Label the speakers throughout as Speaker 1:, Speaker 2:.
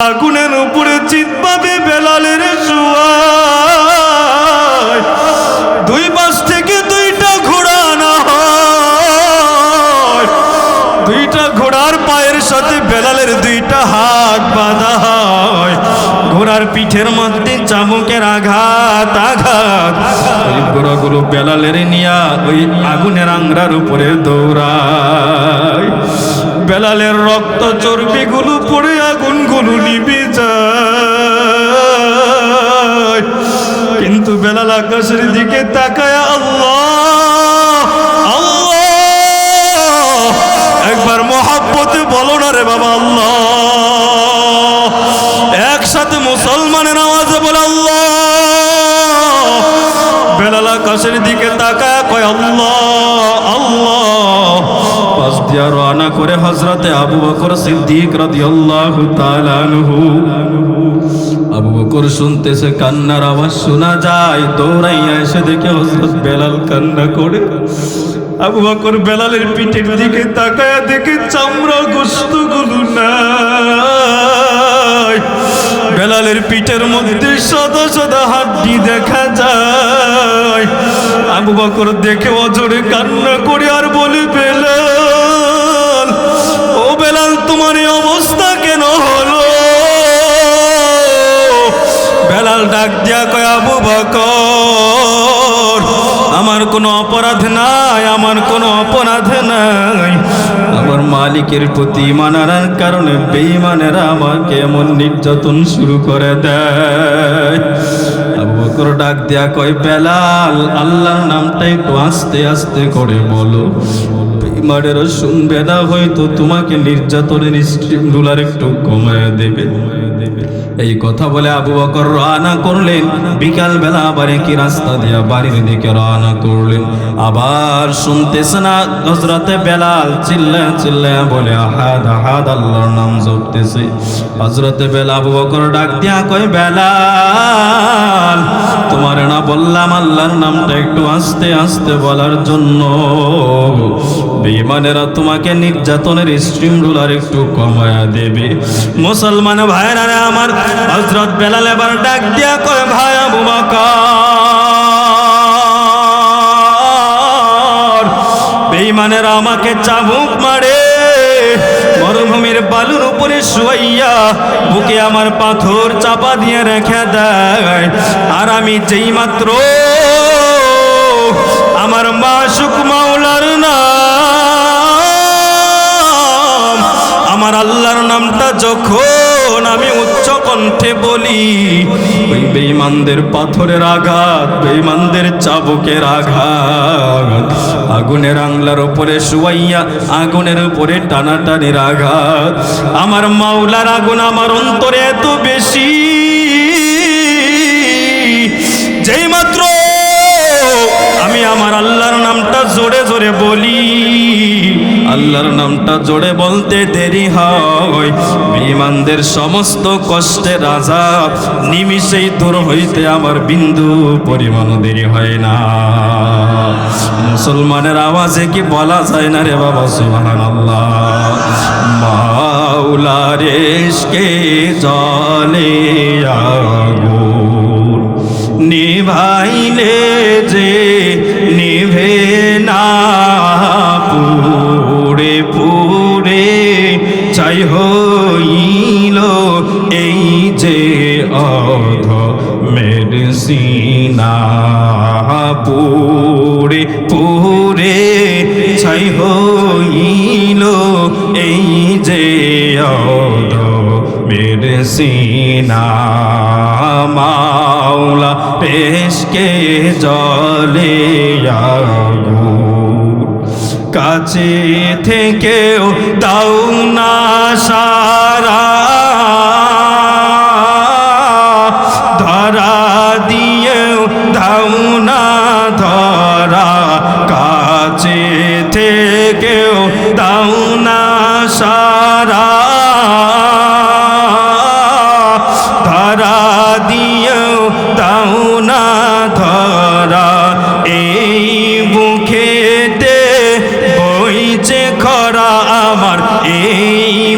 Speaker 1: আগুনের উপরে চিৎপাবে বেলালের শোয়ায় দুই পাশ থেকে দুইটা ঘোড়া আনা হয়। দুইটা ঘোড়ার পায়ের সাথে বেলালের দুইটা হাত বাঁধা হয়। ঘোড়ার পিঠের মধ্যে চাবুকের আঘাত আঘাত। ওই ঘোড়াগুলো বেলালের নিয়া ওই আগুনের আংরার উপরে দৌড়ায়। বেলালের রক্ত চর্বিগুলো পড়ে আগুনগুলো নিভে যায়। কিন্তু বেলাল আকাশের দিকে তাকায় আল্লাহ আল্লাহ, একবার মহাব্বতে বলো না রে বাবা আল্লাহ। একসাথে মুসলমানের আওয়াজে বলে আল্লাহ। বেলাল আকাশের দিকে তাকায় কয় আল্লাহ আল্লাহ। পাশ দিয়া রওনা করে হযরতে আবু বকর সিদ্দিক রাদিয়াল্লাহু তাআলা আনহু। আবু বকর শুনতেছে কান্নার আওয়াজ শোনা যায়, দৌড়াইয়া এসে দেখে হযরত বেলাল কান্না করে। আবু বকর বেলালের পিঠের দিকে তাকায়া দেখে চামড়া গোশতগুলো নাই। বেলালের পিঠের মধ্যে সাদা সাদা হাড্ডি দেখা যায়। আবু বকর দেখে অজরে কান্না করে আর বলে বেলাল, ও বেলাল তোমার এই অবস্থা কেন হলো? বেলাল ডাক দিয়া কয় আবু বকর, আমার কোনো অপরাধ নাই, আমার কোনো অপরাধ নাই। আমার মালিকের প্রতি ঈমান আনার কারণে বেঈমানেরা আমাকে এমন নির্যাতন শুরু করে দেয়। আবু বকর ডাক দিয়া কয় বেলাল, আল্লাহর নামটা একটু আস্তে আস্তে করে বলো, বেঈমানেরা শুনবে না, হয়তো তোমাকে নির্যাতনের স্ট্রিম রুলার একটু কমায় দেবে। এই কথা বলে আবু বকর রওনা করলেন। বিকাল বেলা আবার একই রাস্তা দিয়ে বাড়ির দিকে রওনা করলেন। আবার শুনতেছে না হযরতে বেলাল চিল্লায়া চিল্লায়া বলে আহাদ আহাদ, আল্লাহর নাম জপতেছে। হযরতে বেলাল আবু বকর ডাক দিয়া কয় বেলাল, তোমার না বললাম আল্লাহর নামটা একটু আস্তে আস্তে বলার জন্য? বেঈমানেরা তোমাকে নির্যাতনের স্ট্রিম রুলার একটু কমায়া দেবে। মুসলমান ভাইরা আমার, হযরত বেলাল এবার ডাক দিয়া কয় ভাই আবু বকর, বেঈমানেরা আমাকে চাবুক মারে, মরুভূমির বালুর উপরে শুয়াইয়া বুকে আমার পাথর চাপা দিয়ে রেখে দেয়। আর আমি যেই মাত্র আমার মাশুক মাওলার নাম, আমার আল্লাহর নামটা যখন আমি উচ্চ কণ্ঠে বলি, ওই বেঈমানদের পাথরের আঘাত, বেঈমানদের চাবুকের আঘাত, আগুনের আংলার উপরে শুয়াইয়া আগুনের উপরে টানাটানির আঘাত, আমার মাওলার আগুন আমার অন্তরে এত বেশি, যেই মাত্র আমি আমার আল্লাহর নামটা জোরে জোরে বলি, আল্লাহর নামটা জোরে বলতে দেরি হয়, বেঈমানদের সমস্ত কষ্টের আযাব নিমিষেই দূর হইতে আমার বিন্দু পরিমাণ দেরি হয় না। মুসলমানের আওয়াজে কি বলা যায় না রে বাবা সুবহানাল্লাহ। মাওলার ইশকে জ্বলে আগুন, নিভাইলে যে নিভে না, পুড়ে পুড়ে ছাই হইল এই যে অধমের সিনা, পুড়ে পুড়ে ছাই হইল এই যে অধমের সিনা, মাওলা ইশকে জ্বলে আগুন, কাছে থেকেও দাও না সারা, ধরা দিয়েও দাও না ধরা, কাছে থেকেও দাও না সারা, ধরা দিয়েও দাও না ধরা, এই বুকেতে বইছে খরা আমার, এই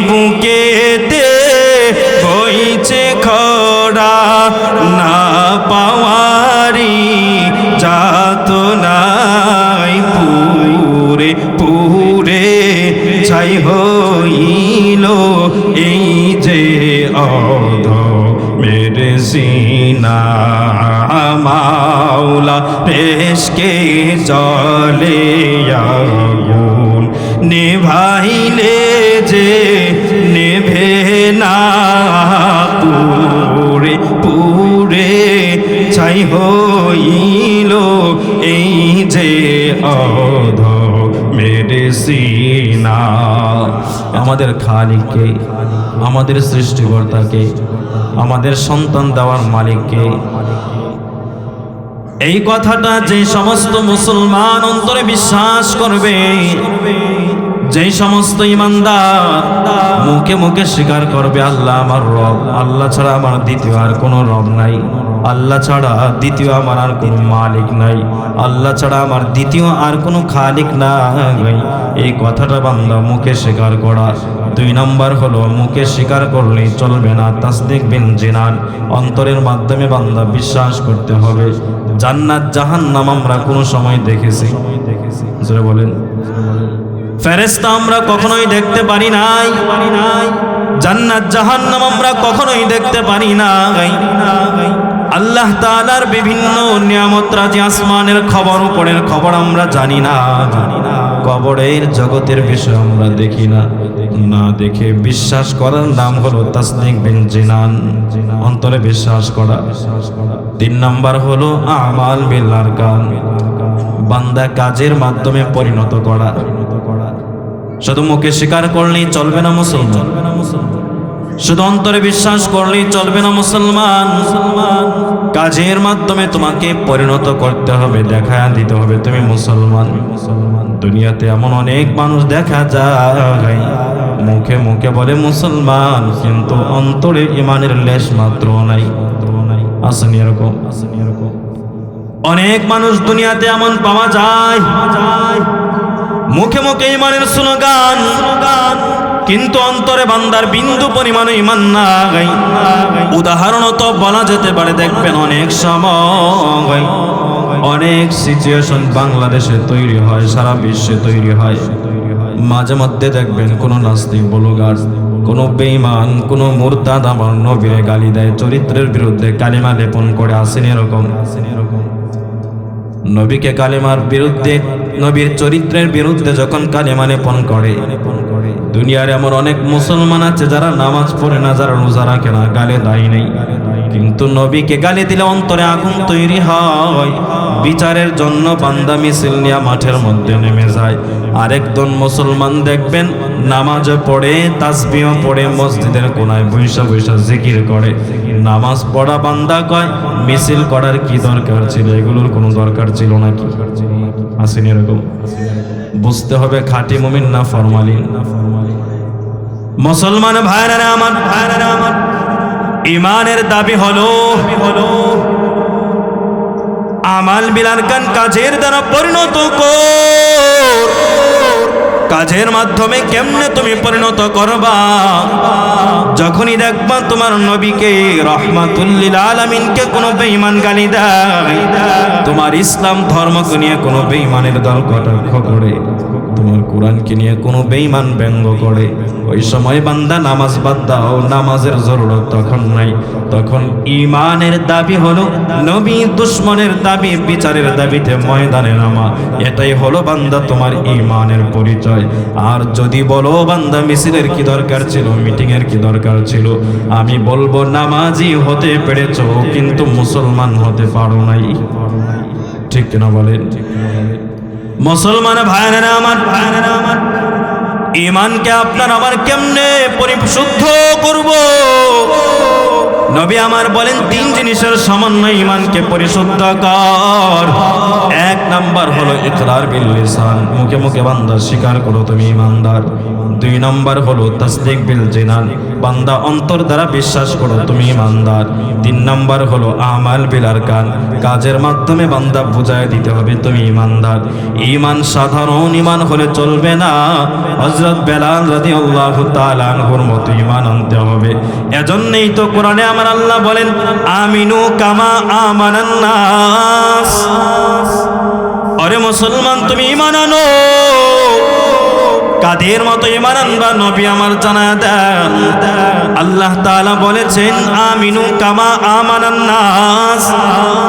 Speaker 1: বুকেতে মেরে সিনা মাওলা রেশকে জলে আগুন নিভাইলে যে নেভে না পুরে পুরে ছাই হইল এই যে মেরে সিনা। আমাদের খালিককে, আমাদের সৃষ্টিকর্তাকে, আমাদের সন্তান দেওয়ার মালিককে, এই কথাটা যে সমস্ত মুসলমান অন্তরে বিশ্বাস করবে, যেই সমস্ত ইমানদার মুখে মুখে স্বীকার করবে আল্লাহ আমার রব, আল্লাহ ছাড়া আমার দ্বিতীয় আর কোনো রব নাই, আল্লাহ ছাড়া দ্বিতীয় আমার আর কোনো মালিক নাই, আল্লাহ ছাড়া আমার দ্বিতীয় আর কোনো খালিক নাই, এই কথাটা বান্দা মুখে স্বীকার করা। 2 নম্বর হলো মুখে স্বীকার করলেই চলবে না, তাসদিক বিল জিনান, অন্তরের মাধ্যমে বান্দা বিশ্বাস করতে হবে। জান্নাত জাহান্নাম আমরা কোনো সময় দেখেছি? জোরে বলেন। ফেরেশতা আমরা কখনোই দেখতে পারি নাই, জান্নাত জাহান্নাম আমরা কখনোই দেখতে পারি নাই। আল্লাহ তাআলার বিভিন্ন নিয়ামত রাজি আসমানের খবর, উপরের খবর আমরা জানি না, কবরের জগতের বিষয় আমরা দেখি না। না দেখে বিশ্বাস করার নাম হলো তাসদিক বিল জিনান, অন্তরে বিশ্বাস করা। 3 নাম্বার হলো আমাল বিল আরকান, বান্দা কাজের মাধ্যমে পরিণত করা। শুধু মুখে স্বীকার করলেই চলবে না মুসলমান, শুধু অন্তরে বিশ্বাস করলেই চলবে না মুসলমান, কাজের মাধ্যমে তোমাকে পরিণত করতে হবে, দেখা দিতে হবে তুমি মুসলমান। দুনিয়াতে এমন অনেক মানুষ দেখা যায় মুখে মুখে বলে মুসলমান, কিন্তু অন্তরে ইমানের লেশ মাত্র নাই। আসেনি এরকম? অনেক মানুষ দুনিয়াতে এমন পাওয়া যায় মুখে মুখে ইমানের স্লোগান, কিন্তু অন্তরে বান্দার বিন্দু পরিমাণে ইমান নাই। উদাহরণত বলা যেতে পারে, দেখবেন অনেক সময় অনেক সিচুয়েশন বাংলাদেশে তৈরি হয়, সারা বিশ্বে তৈরি হয়। মাঝে মধ্যে দেখবেন কোনো নাস্তিক ব্লগার, কোনো বেঈমান, কোনো মুরতাদ আমার নবীরে গালি দেয়, চরিত্রের বিরুদ্ধে কালিমা লেপন করে। আসেন এরকম? নবীকে কালেমার বিরুদ্ধে, নবীর চরিত্রের বিরুদ্ধে যখন কালেমা লেপন করে, দুনিয়ার এমন অনেক মুসলমান আছে যারা নামাজ পড়ে না, যারা রোজা রাখে না, গালে দায়ী নেই, কিন্তু নবীকে গালি দিলে অন্তরে আগুন তৈরি হয়। বিচারের জন্য বান্দা মিছিল নিয়ে মাঠের মধ্যে নেমে যায়। আরেকজন মুসলমান দেখবেন নামাজ পড়ে, তাসবিহ পড়ে, মসজিদের কোনায় বৈশা বৈশা জিকির করে। নামাজ পড়া বান্দা কয় মিছিল করার কি দরকার ছিল, এগুলোর কোনো দরকার ছিল নাকি? আসেনি এরকম? বুঝতে হবে খাঁটি মুমিন না ফরমালিন। মুসলমান ভাইরা আমার, ইমানের দাবি হলো আমাল বিল আরকান, কাজের দ্বারা পরিণত কর। কাজের মাধ্যমে কেমনে তুমি পরিণত করবা? যখনই দেখবা তোমার নবীকে রহমাতুল লিল আলামিনকে কোনো বেঈমান গালি দেয়, তোমার ইসলাম ধর্মকে নিয়ে কোনো বেঈমানের দল কটাক্ষ করে, তোমার কোরআনকে নিয়ে কোনো বেঈমান ব্যঙ্গ করে, ওই সময় বান্দা নামাজ বাদ দাও, নামাজের জরুরত তখন নাই। তখন ইমানের দাবি হলো নবী দুশ্মনের দাবি, বিচারের দাবিতে ময়দানে নামা। এটাই হলো বান্দা তোমার ইমানের পরিচয়। আর যদি বলো বান্দা মিছিলের কি দরকার ছিল, মিটিংয়ের কি দরকার ছিল, আমি বলবো নামাজি হতে পেরেছো কিন্তু মুসলমান হতে পারো নাই। ঠিক কিনা বলেন? মুসলমান ভাইরা আমার, ইমানকে আপনার আমার কেমনে পরিশুদ্ধ করব? নবী আমার বলেন 3 জিনিসের সমন্বয় ইমানকে পরিশুদ্ধ কর। 1 নাম্বার হলো ইকরার বিল লিসান, মুখে মুখে বান্দা স্বীকার করো তুমি ইমানদার। 2 নাম্বার হলো তাসদিক বিল জিনান, বান্দা অন্তর দ্বারা বিশ্বাস করো তুমি ইমানদার। 3 নাম্বার হলো আমাল বিল আরকান, কাজের মাধ্যমে বান্দা বুঝায় দিতে হবে তুমি ইমানদার। ঈমান সাধারণ ঈমান হলে চলবে না, হযরত বেলাল রাদিয়াল্লাহু তাআলা আনহুর মতো ঈমান আনতে হবে। এজন্যই তো কোরআনে আমার আল্লাহ বলেন আমিনু কামা আমানান নাস। আরে মুসলমান তুমি ঈমান আনো কাদের মতো ঈমান আনবা নবী আমার জানায়া দেন। আল্লাহ তাআলা বলেছেন আমিনু কামা আমানান নাস।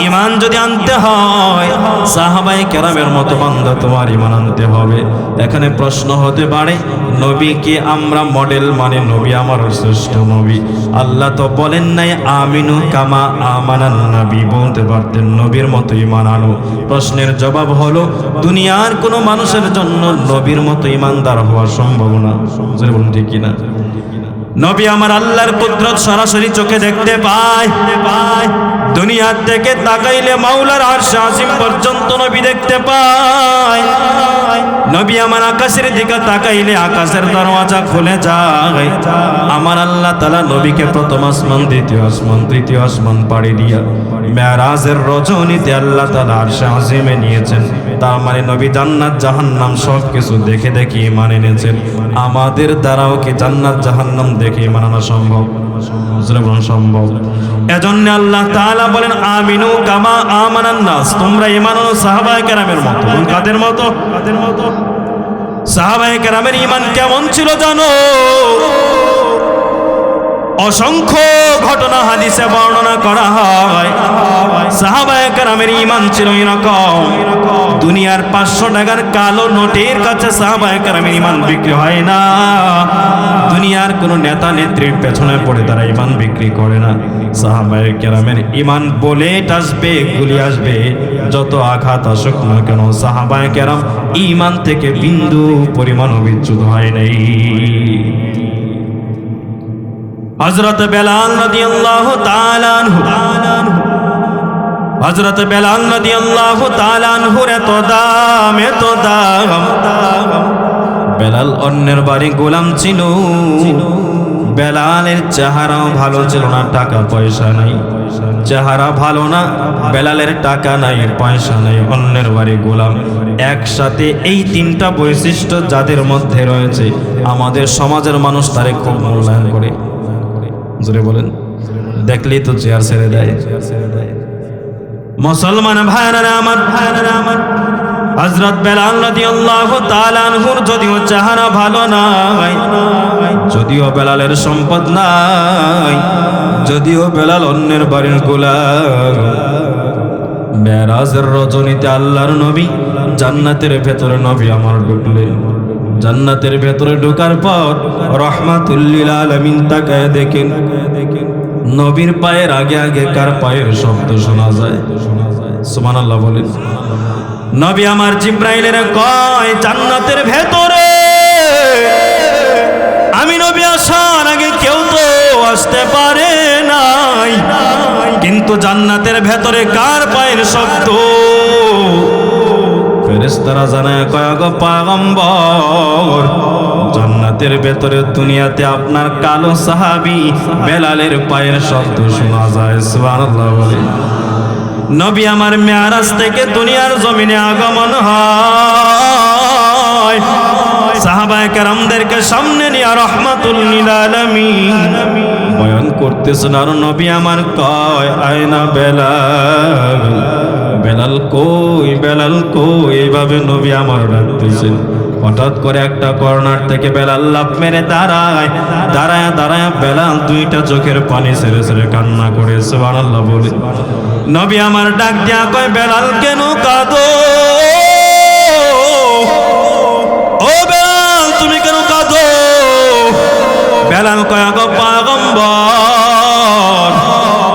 Speaker 1: ঈমান যদি আনতে হয় সাহাবায়ে কেরামের মতো বান্দা তোমার ঈমান আনতে হবে। এখানে প্রশ্ন হতে পারে নবীকে আমরা মডেল মানে নবী আমার শ্রেষ্ঠ নবী। আল্লাহ তো বলেন নাই আমিনু কামা আমানান নবী, বলতে পারতেন নবীর মতো ঈমান আনো। প্রশ্নের জবাব হলো দুনিয়ার কোনো মানুষের জন্য নবীর মতো ঈমানদার হওয়া সম্ভব না। বলুন ঠিক কিনা? নবী আমার আল্লাহর কুদরত সরাসরি চোখে দেখতে পায়। দুনিয়ার থেকে তাকাইলে মাওলার আরশ আজিম পর্যন্ত নবী দেখতে পায়। নবী আমার আকাশের দিকে তাকাইলে আকাশের দরওয়াজা খুলে যায়। আমার আল্লাহ তাআলা নবীকে প্রথম আসমান, দ্বিতীয় আসমান, তৃতীয় আসমান পাড়ি দিয়া মেরাজের রজনীতে আল্লাহ তাআলা আরশে আজিমে নিয়েছেন। তার মানে নবী জান্নাত জাহান্নাম সব কিছু দেখে দেখে ঈমান এনেছেন। আমাদের দ্বারাও কি জান্নাত জাহান্নাম দেখে ঈমান আনা সম্ভব? সম্ভব। এজন্য আল্লাহ তাআলা বলেন আমিনু কামা আমানান নাস, তোমরা ঈমান আনো সাহাবায়ে কেরামের মতো। কাদের মতো? সাহাবায়ে কেরামের ঈমান কেমন ছিল জানো? অসংখ্য ঘটনা হাদিসে বর্ণনা করা হয়। সাহাবায়ে কেরামের ঈমান ছিল এরকম, দুনিয়ার 500 টাকার কালো নোটের কাছে সাহাবায়ে কেরামের ঈমান বিক্রি হয় না। দুনিয়ার কোনো নেতা নেত্রীর পেছনে পড়ে তারা ঈমান বিক্রি করে না। সাহাবায়ে কেরামের ঈমান বুলেট আসবে, গুলি আসবে, যত আঘাত আসুক না কেন সাহাবায়ে কেরাম ঈমান থেকে বিন্দু পরিমাণ বিচ্যুত হয় নাই। হযরত বেলাল রাদিয়াল্লাহু তাআলা আনহু, হযরত বেলাল রাদিয়াল্লাহু তাআলা আনহুর এত দাম, এত দাম। বেলাল অন্যের বাড়ি গোলাম ছিল। বেলালের চেহারাও ভালো ছিল না, টাকা পয়সা নাই। চেহারা ভালো না, বেলালের টাকা নাই, পয়সা নাই, অন্যের বাড়ি গোলাম। একসাথে এই তিনটা বৈশিষ্ট্য যাদের মধ্যে রয়েছে আমাদের সমাজের মানুষ তারে খুব মূল্যায়ন করে। জোরে বলেন, দেখলেই তো চেয়ার ছেড়ে দেয়। মুসলমান ভাইরা আমার, হযরত বেলাল রাদিয়াল্লাহু তাআলা আনহুর যদিও চেহারা ভালো নাই, যদিও বেলালের সম্পদ নাই, যদিও বেলাল অন্যের বাড়ির গোলাম, মেরাজের রজনীতে আল্লাহর নবী জান্নাতের ভেতরে নবী আমার ঢুকলেন। জান্নাতের ভেতরে ঢোকার পর রাহমাতুল লিল আলামিন তাকায় দেখেন নবীর পায়ের আগে আগে কার পায়ের শব্দ শোনা যায়? সুবহানাল্লাহ বলেন। নবী আমার জিব্রাইলের কয় জান্নাতের ভেতরে আমি নবী আসার আগে কেউ তো আসতে পারে নাই, কিন্তু জান্নাতের ভেতরে কার পায়ের শব্দ? ফেরেশতারা জানায় কয় গো পয়গম্বর, জান্নাতের ভেতরে দুনিয়াতে আপনার কালো সাহাবী বেলালের পায়ের শব্দ শোনা যায়। সুবহানাল্লাহ বলে। নবী আমার মেরাজ থেকে দুনিয়ার জমিনে আগমন হয়। সাহাবায়ে কেরামদেরকে সামনে নিয়ে রাহমাতুল লিল আলামিন বয়ান করতেছেন। আর নবী আমার কয় আয়না বেলাল, বেলাল কই, বেলাল কই, এইভাবে নবী আমার ডাকতেছেন। হঠাৎ করে একটা কর্নার থেকে বেলাল লাফ মেরে দাঁড়ায়। দাঁড়ায় বেলাল দুইটা চোখের পানি ছেড়ে ছেড়ে কান্না করে। সুবহানাল্লাহ বলে। নবী আমার ডাক দিয়া কয় বেলাল কেন কাঁদো? ও বেলাল তুমি কেন কাঁদো? বেলাল কয় গো পয়গম্বর,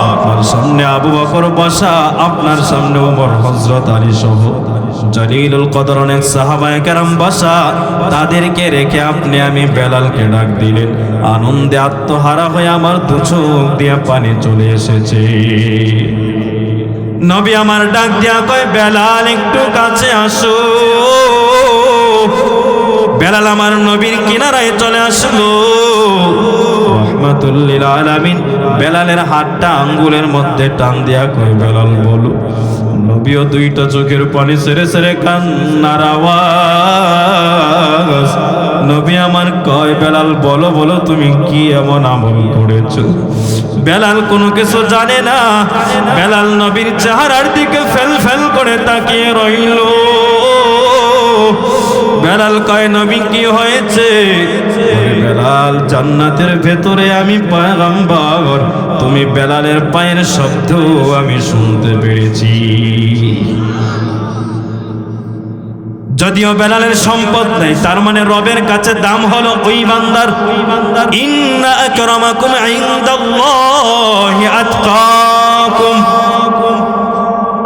Speaker 1: আপনার সামনে আবু বকর বসা, আপনার সামনে ওমর, হযরত আলী সহ জলিলুল কদর অনেক সাহাবায়ে কেরাম বসা, তাদেরকে রেখে আপনি আমি বেলালকে ডাক দিলেন। আনন্দে আত্মহারা হয়ে আমার দু চোখ দিয়ে পানি চলে এসেছে। নবী আমার ডাক দিয়া কয় বেলাল একটু কাছে আসো। বেলাল আমার নবীর কিনারায় চলে আসলো। রাহমাতুল লিল আলামিন বেলালের হাতটা আঙ্গুলের মধ্যে টান দিয়া কয় বেলাল বলো। নবীও দুইটা চোখের পানি ছেড়ে ছেড়ে কান্নার আওয়াজ। নবী আমার কয় বেলাল বলো বলো তুমি কি এমন আমল করেছো? বেলাল কোনো কিছু জানে না। বেলাল নবীর চেহারার দিকে ফেল ফেল করে তাকিয়ে রইল। বেলাল কয় নবী কি হয়েছে? বলে, বেলাল জান্নাতের ভেতরে আমি পয়গম্বর, তুমি বেলালের পায়ের শব্দ আমি শুনতে পেরেছি। যদিও বেলালের সম্পদ নেই, তার মানে রবের কাছে দাম হলো ওই বান্দার। ইন্না আকরামাকুম ইনদাল্লাহি আতকাকুম।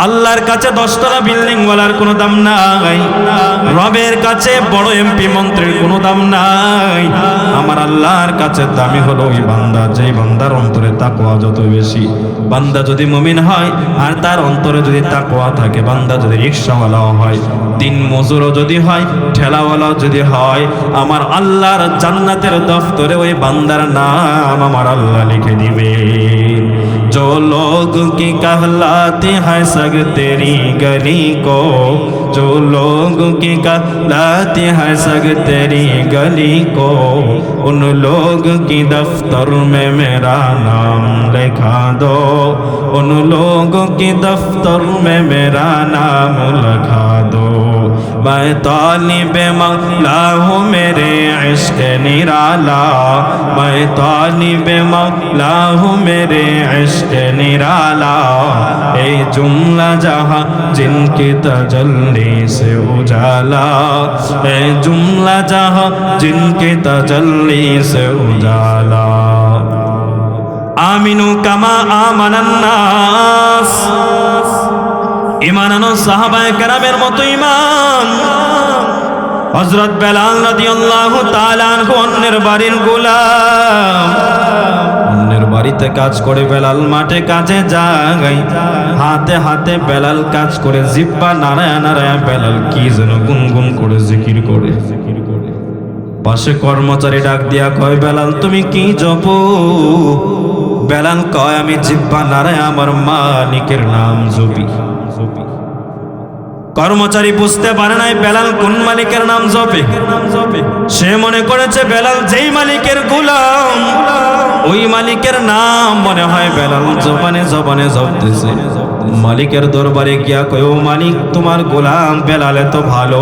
Speaker 1: আল্লাহর কাছে 10 তলা বিল্ডিং ওয়ালার কোনো দাম নাই, রবের কাছে বড় এমপি মন্ত্রীর কোনো দাম নাই। আমার আল্লাহর কাছে দামি হলো ওই বান্দা, যেই বান্দার অন্তরে তাকওয়া যত বেশি। বান্দা যদি মুমিন হয় আর তার অন্তরে যদি তাকওয়া থাকে, বান্দা যদি রিকশাওয়ালাও হয়, দিন মজুরও যদি হয়, ঠেলাওয়ালাও যদি হয়, আমার আল্লাহর জান্নাতের দফতরে ওই বান্দার নাম আমার আল্লাহ লিখে দিবে। जो लोग की कहलाते हैं सग तेरी गली को, जो लोग की कहलाते हैं सग तेरी गली को, उन लोग की दफ्तर में मेरा नाम लिखा दो, उन लोगों की दफ्तर में मेरा नाम लिखा दो। मैं तालिबे मौला हूँ मेरे इश्क निराला, मैं तालिबे मौला हूँ मेरे इश्क निराला। ए जुमला जहाँ जिनकी तजल्ली से उजाला, ए जुमला जहाँ जिनकी तजल्ली से उजाला। आमिनु कमा आमनन्नास। ঈমান আনো সাহাবায়ে কেরামের মতো ঈমান। হযরত বেলাল রাদিয়াল্লাহু তাআলা আনহু অন্যের বাড়ির গোলাম, অন্যের বাড়িতে কাজ করে বেলাল মাঠে কাজে যায়। হাতে হাতে বেলাল কাজ করে, জিহ্বা নাড়ায়া নাড়ায়া বেলাল কি যেন গুনগুন করে জিকির করে। পাশে কর্মচারী ডাক দিয়া কয়, বেলাল তুমি কি জপো? বেলাল কয়, আমি জিহ্বা নাড়ায়া আমার মালিকের নাম জপি। কর্মচারী বুঝতে পারে নাই বেলাল কোন মালিকের নাম জপে। সে মনে করেছে বেলাল যেই মালিকের গোলাম, ওই মালিকের নাম মনে হয় বেলাল জবানে জবানে জপতেছে। মালিকের দরবারে গিয়া কয়, ও মালিক, তোমার গোলাম বেলাল এত ভালো,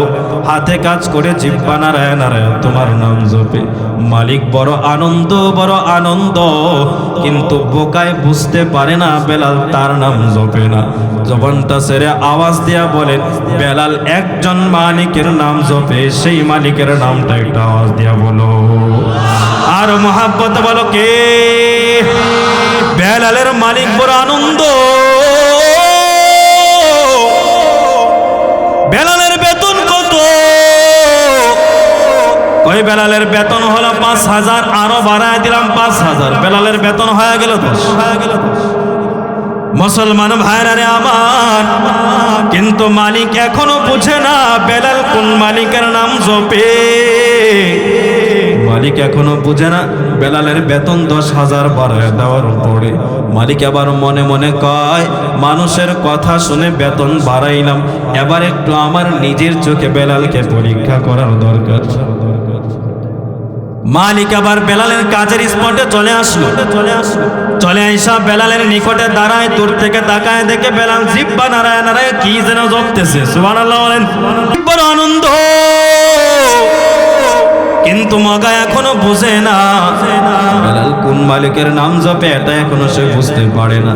Speaker 1: হাতে কাজ করে জিহ্বা নাড়ায় নাড়ায় তোমার নাম জপে। মালিক বড় আনন্দ, বড় আনন্দ, কিন্তু বোকায় বুঝতে পারে না বেলাল তার নাম জপে না। জবানটা ছেড়ে আওয়াজ দিয়া বলেন, বেলাল একজন মালিকের নাম জপে, সেই মালিকের নামটা একটা আওয়াজ দিয়া বলো। আর মোহাব্বত বলো কে? বেলালের মালিক বড় আনন্দ। বেলালের বেতন কত? কই বেলালের বেতন হলো 5000, আরো বাড়ায় দিলাম 5000, বেলালের বেতন হয়ে গেল 10। মুসলমান ভাইরা রে আমার, কিন্তু মালিক এখনো বুঝে না বেলাল কোন মালিকের নাম জপে। মালিক এখনো বুঝে না বেলালের বেতন 10,000 বাড়ায় দেওয়ার পরে মালিক আবার মনে মনে কয়, মানুষের কথা শুনে বেতন বাড়াইলাম, এবার একটু আমার নিজের চোখে বেলালকে পরীক্ষা করার দরকার। মালিক আবার বেলালের কাজের স্পটে চলে আসলো। চলে আইসা বেলালের নিকটে দাঁড়ায়, দূর থেকে তাকায় দেখে বেলাল জিহ্বা নাড়ায় নাড়ায় কি যেন জপতেছে। সুবহানাল্লাহ বলেন। বড় আনন্দ, কিন্তু মগা এখনো বুঝে না বেলাল কোন মালিকের নাম জপে, এটা এখনো সে বুঝতে পারে না।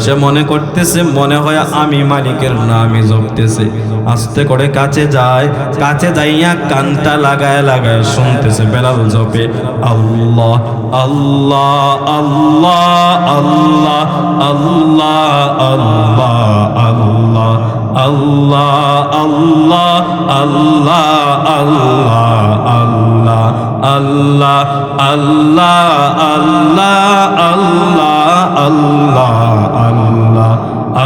Speaker 1: সে মনে করতেছে মনে হয় আমি মালিকের নামই জপতেছে। আস্তে করে কাছে যায়, কাছে যাইয়া কানটা লাগায় লাগায় শুনতেছে বেলাল জপে, আল্লাহ আল্লাহ আল্লাহ আল্লাহ আল্লাহ আল্লাহ আল্লাহ আল্লাহ আল্লাহ আল্লাহ আল্লাহ আল্লাহ আল্লাহ আল্লাহ আল্লাহ আল্লাহ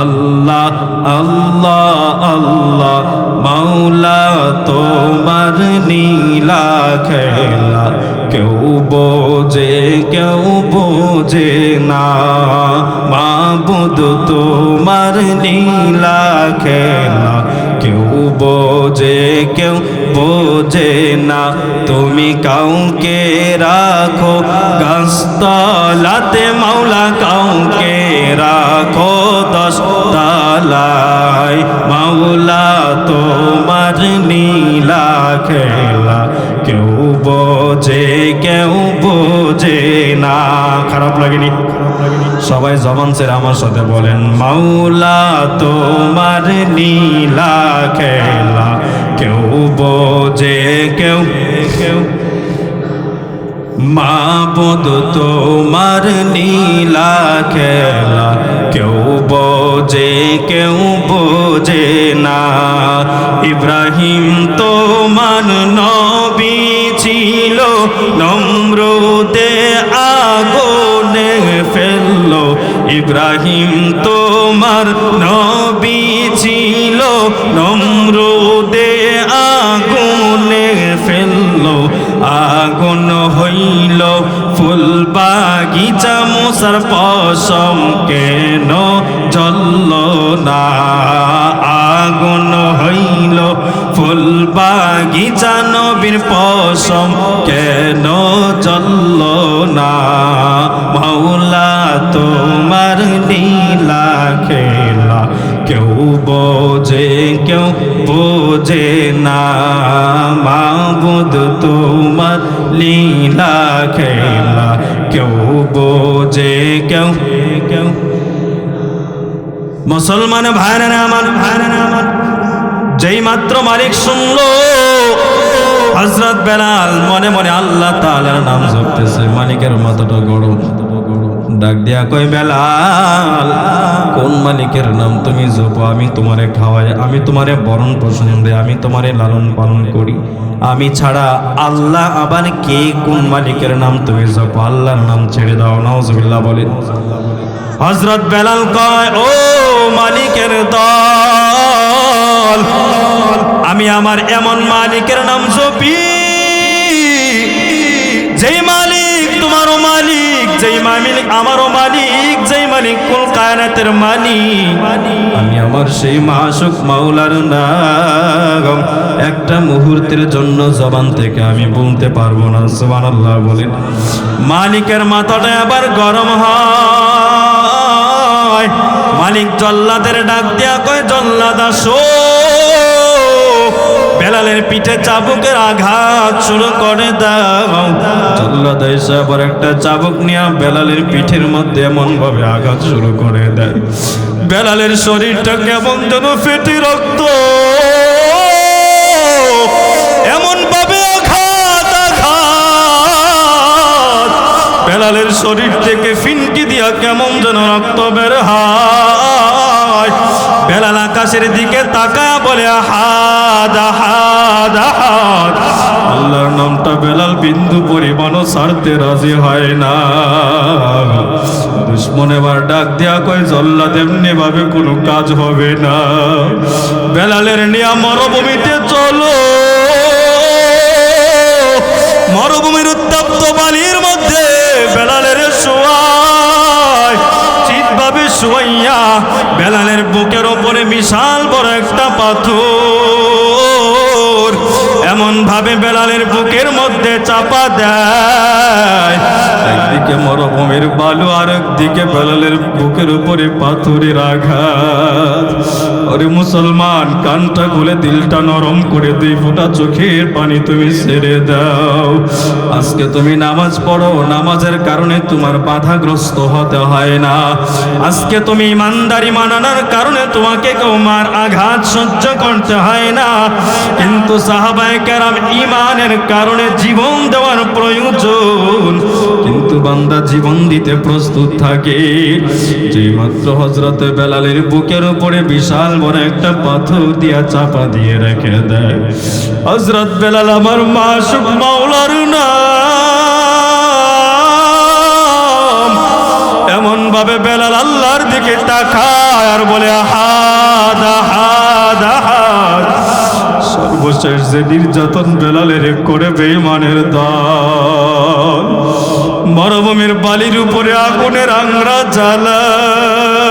Speaker 1: আল্লাহ আল্লাহ আল্লাহ মাওলা তোমার নীলা খেলা কেউ বোঝে না, মাবুদ তোমার নীলা খেলা কেউ বোঝে না। তুমি কাউকে রাখো গাছতলাতে মাওলা, কাউকে রাখো 10 তলায় মাওলা তোমার নীলা খেলা কেউ বোঝে না। খারাপ লাগেনি? সবাই জবান ছেড়ে আমার সাথে বলেন, মাওলা তোমার লীলা খেলা কেউ বোঝে কেউ মাবুদ তোমার লীলা খেলা কেউ বোঝে না। ইব্রাহিম তোমার নবী ছিল, নমরুদে আগুনে ফেললো। ইব্রাহিম তোমার নবী ছিল, নমরুদে আগুনে ফেললো। আগুন হইল ফুল বাগিচা, মুসার পশম কেন জ্বলল না? আগুন হইল ফুল বাগিচা, নবীর পশম কেন জ্বলল না? মাওলা তোমার লীলা খেলা কেউ বোঝে না। মাবুদ তোমার লীলা খেলা কেউ বোঝে কেউ। মুসলমান ভাইরা আমার, যেই মাত্র মালিক শুনলো হযরত বেলাল মনে মনে আল্লাহ তাআলার নাম জপতেছে, মালিকের মাথাটা গরম। ডাক দিয়া কয়, বেলাল কোন মালিকের নাম তুমি জপো? আমি তোমারে খাওয়াই, আমি তোমারে বরণ পোষণ দেই, আমি তোমারে লালন পালন করি। আমি ছাড়া আল্লাহ আবার কে? কোন মালিকের নাম তুমি জপো? আল্লাহর নাম ছেড়ে দাও। নাউজুবিল্লাহ বলেন। হযরত বেলাল কয়, ও মালিকের দল, আমি আমার এমন মালিকের নাম জপি যেই মালিক তোমারও মালিক, যেই মালিক আমারও মালিক, যেই মালিক কুল কায়নাতের মালিক। আমি আমার সেই মাশুক মাওলার নাম একটা মুহূর্তের জন্য জবান থেকে আমি বলতে পারবো না। সুবহানাল্লাহ বলেন। মালিকের মাথাটা আবার গরম হয়। মালিক জল্লাদের ডাক দেয়া কয়, জল্লাদ আসো। বেলালের পিঠে চাবুকের আঘাত শুরু করে দাও। জল্লাদ এসে আবার একটা চাবুক নিয়ে বেলালের পিঠের মধ্যে এমন ভাবে আঘাত শুরু করে দেয়, বেলালের শরীরটা কেমন যেন ফেটে রক্ত এমন ভাবে আঘাত বেলালের শরীর থেকে ফিনকি দিয়া কেমন যেন রক্ত বের হয়। বেলাল আকাশের দিকে তাকায় বলে, আহাদ আহাদ আহাদ। আল্লাহর নামটা বেলাল বিন্দু পরিমাণও ছাড়তে রাজি হয় না। দুশমন এবার ডাক দেয়া কয়, জল্লাদ এমনি ভাবে কোনো কাজ হবে না, বেলালের নিয়া মরুভূমিতে চলো। মরুভূমির উত্তপ্ত বালির মধ্যে বেলালের শোয়ায়, চিৎভাবে শোয়াইয়া বেলালের বুকের ওপরে বিশাল বড় একটা পাথর এমন ভাবে বেলালের বুকের মধ্যে চাপা দেয়। একদিকে মরুভূমির বালু, আর একদিকে বেলালের বুকের উপরে পাথরের আঘাত। আরে মুসলমান, কানটা খুলে দিলটা নরম করে 2 ফোঁটা চোখের পানি তুমি ছেড়ে দাও। আজকে তুমি নামাজ পড়ো, নামাজের কারণে তোমার বাধাগ্রস্ত হতে হয় না। আজকে তুমি ইমানদারি মানানোর কারণে তোমাকে কেউ মার আঘাত সহ্য করতে হয় না। কিন্তু সাহাবায়ে কেরাম ইমানের কারণে জীবন দেওয়ার প্রয়োজন, কিন্তু বান্দা জীবন দিতে প্রস্তুত থাকে। যেই মাত্র হযরত বেলালের বুকের উপরে বিশাল বড় একটা পাথর দিয়া চাপা দিয়ে রেখে দেয়, হযরত বেলাল আমার মাশুক মাওলার নাম এমন ভাবে বেলাল আল্লাহর দিকে তাকায় আর বলে, আহাদ আহাদ আহাদ। সর্বশেষ যে নির্যাতন বেলালের করে বেঈমানের দল, মরুভূমির বালির উপরে আগুনের আংরা জ্বালায়,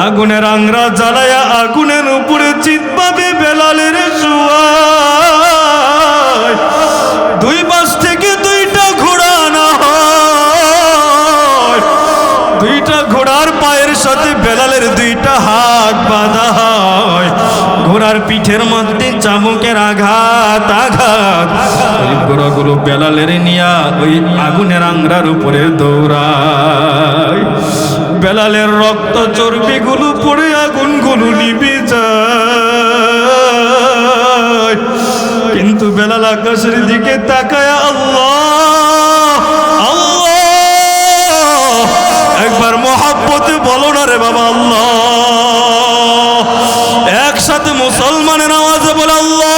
Speaker 1: আগুনের আংরা জ্বালায়া আগুনের উপরে চিৎভাবে বেলালের শোয়ায়। 2 পাশ থেকে 2টা ঘোড়া আনা হয়, 2টা ঘোড়ার পায়ের সাথে বেলালের 2টা হাত বাঁধা হয়। ঘোড়ার পিঠের মধ্যে চাবুকের আঘাত আঘাত, ওই ঘোড়াগুলো বেলালের নিয়া ওই আগুনের আংরার উপরে দৌড়ায়। বেলালের রক্ত চর্বিগুলো পড়ে আগুনগুলো নিভে যায়, কিন্তু বেলাল আকাশের দিকে তাকায় আল্লাহ আল্লাহ, একবার মহাব্বতে বলো না রে বাবা আল্লাহ, একসাথে মুসলমানের আওয়াজে বলে আল্লাহ।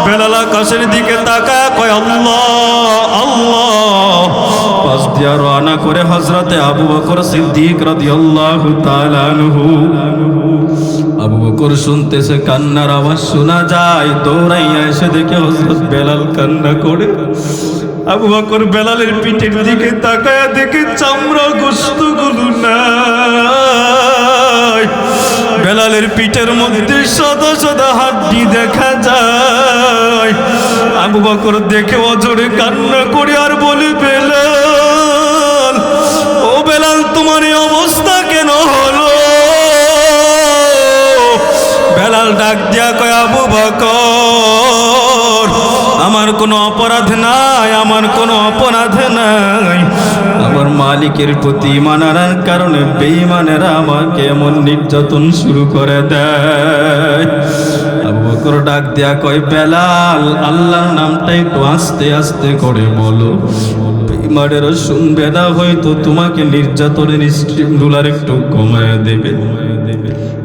Speaker 1: বেলাল আকাশের দিকে তাকায় কয় আল্লাহ আল্লাহ। পাশ দিয়া রওনা করে হযরতে আবু বকর সিদ্দিক রাদিয়াল্লাহু তাআলা আনহু। আবু বকর শুনতেছে কান্নার আওয়াজ শোনা যায়, দৌড়াইয়া এসে দেখে হযরত বেলাল কান্না করে। আবু বকর বেলালের পিঠের দিকে তাকায়া দেখে চামড়া গোশতগুলো নাই, বেলালের পিঠের মধ্যে সাদা সাদা হাড্ডি দেখা যায়। আবু বকর দেখে অজরে কান্না করে আর বলে বেলাল, ও বেলাল তোমার এই অবস্থা কেন হলো? বেলাল ডাক দিয়া কয় আবু বকর, আমার কোনো অপরাধ নাই, আমার কোনো অপরাধ নাই, আমার মালিকের প্রতি ঈমান আনার কারণে বেঈমানেরা আমাকে এমন নির্যাতন শুরু করে দেয়। আবু বকর ডাক দিয়া কয় বেলাল, আল্লাহর নামটা একটু আস্তে আস্তে করে বলো, বেঈমানেরা শুনবে না, হয়তো তোমাকে নির্যাতনের স্ট্রিম রুলার একটু কমায় দেবে।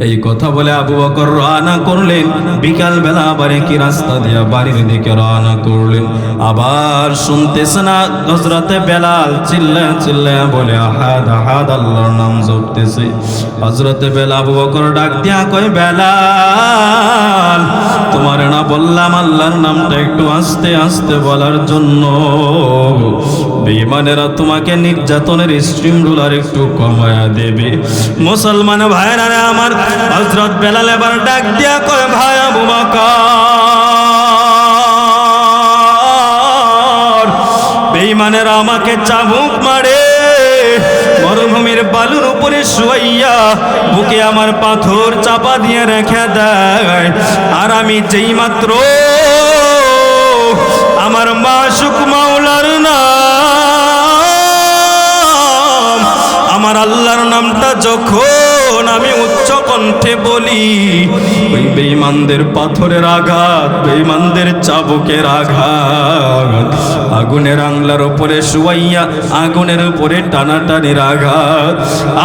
Speaker 1: এই কথা বলে আবু বকর রওনা করলেন। বিকাল বেলা আবার একই রাস্তা দিয়া বাড়ির দিকে রওনা করলেন। আবার শুনতেছে না হযরতে বেলাল চিল্লায়া চিল্লায়া বলে আহাদ আহাদ, আল্লাহর নাম জপতেছে। হযরতে বেলাল আবু বকর ডাক দিয়া কয় বেলাল, তোমার না বললাম আল্লাহর নামটা একটু আস্তে আস্তে বলার জন্য? বেঈমানেরা তোমাকে নির্যাতনের স্ট্রিম রুলার একটু কমায়া দেবে। মুসলমান ভাইরা আমার, হযরত বেলাল এবার ডাক দিয়া কয় ভাই আবু বকর, বেঈমানেরা আমাকে চাবুক মারে, মরুভূমির বালুর উপরে শুয়াইয়া বুকে আমার পাথর চাপা দিয়ে রেখে দেয়, আর আমি যেই মাত্র আমার মাশুক মাওলার নাম, আমার আল্লাহর নামটা যখন আমি উচ্চ কণ্ঠে বলি, ওই বেঈমানদের পাথরের আঘাত, বেঈমানদের চাবুকের আঘাত, আগুনের আংলার উপরে শুয়াইয়া আগুনের উপরে টানাটানির আঘাত,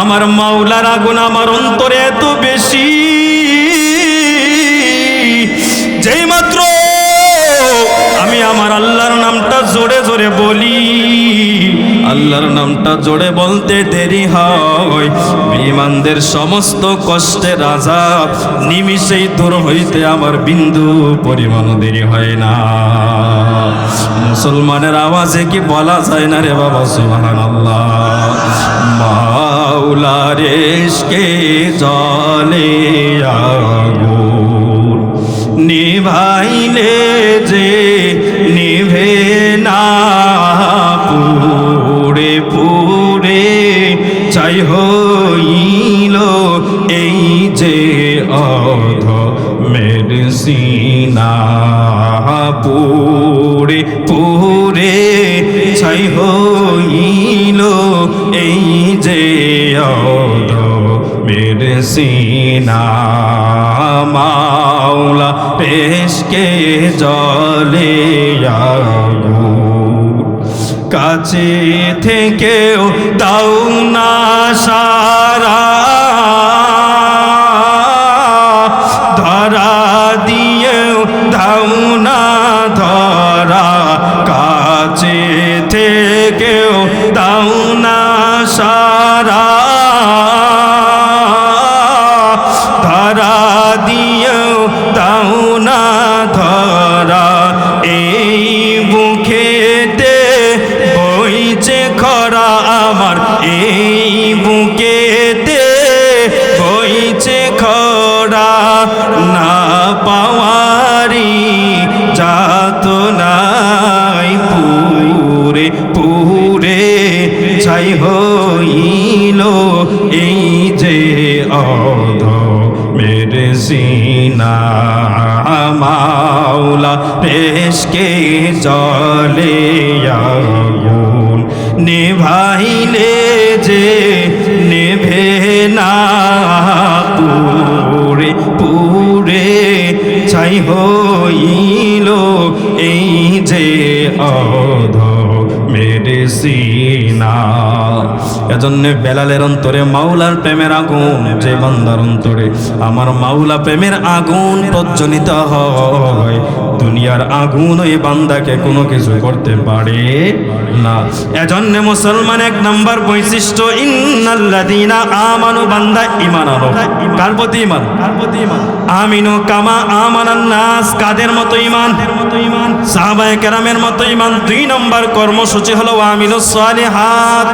Speaker 1: আমার মাওলার আগুন আমার অন্তরে এত বেশি, যেই মাত্র আমি আমার আল্লাহর নামটা জোরে জোরে বলি, আল্লাহর নামটা জোরে বলতে দেরি হয়, বেঈমানদের সমস্ত কষ্টের আযাব নিমিষেই দূর হইতে আমার বিন্দু পরিমাণ দেরি হয় না। মুসলমানের আওয়াজে কি বলা যায় না রে বাবা সুবহানাল্লাহ। মাওলার ইশকে জলে আগুন নিভাইলে যে নিভে না, পুড়ে পুড়ে ছাই হইল এই যে অধমের সিনা, পুড়ে পুড়ে ছাই হইল এই যে অধমের সিনা, মাওলা ইশকে জলে আগুন কাছে থেকেও দাও না সারা, ধরা দিয়েও দাও না ধরা, কাছে থেকেও দাও না সারা, ধরা দিয়েও দাও না ধরা, এই বুকেতে বইছে খরা আমার, এই বুকেতে বইছে খরা, না পাওয়ারি যাত নাই, পুরে পুরে ছাই হইল এই যে অধমের সিনা মাওলা রেশকে জলে আগুন নেভাইলে যে নেভে না পুরে পুরে ছাই হইল এই যে মেরে সিনা। এজন্য বেলালের অন্তরে মাওলার প্রেমের আগুন, যে বান্দার অন্তরে আমার মাওলা প্রেমের আগুন প্রজ্বলিত হয়, দুনিয়ার আগুন ওই বান্দাকে কোনো কিছু করতে পারে না। এজন্য মুসলমান এক নাম্বার বৈশিষ্ট্য ইন্নাল্লাযীনা আমানু, বান্দা ঈমান আনো। কার প্রতি ঈমান? আমিনু কামা আমানান নাস, কাদের মতো ঈমান? সাহাবায়ে কেরামের মতো ঈমান। 2 নম্বর কর্মসূচি হলো আমিলুস সালিহাত,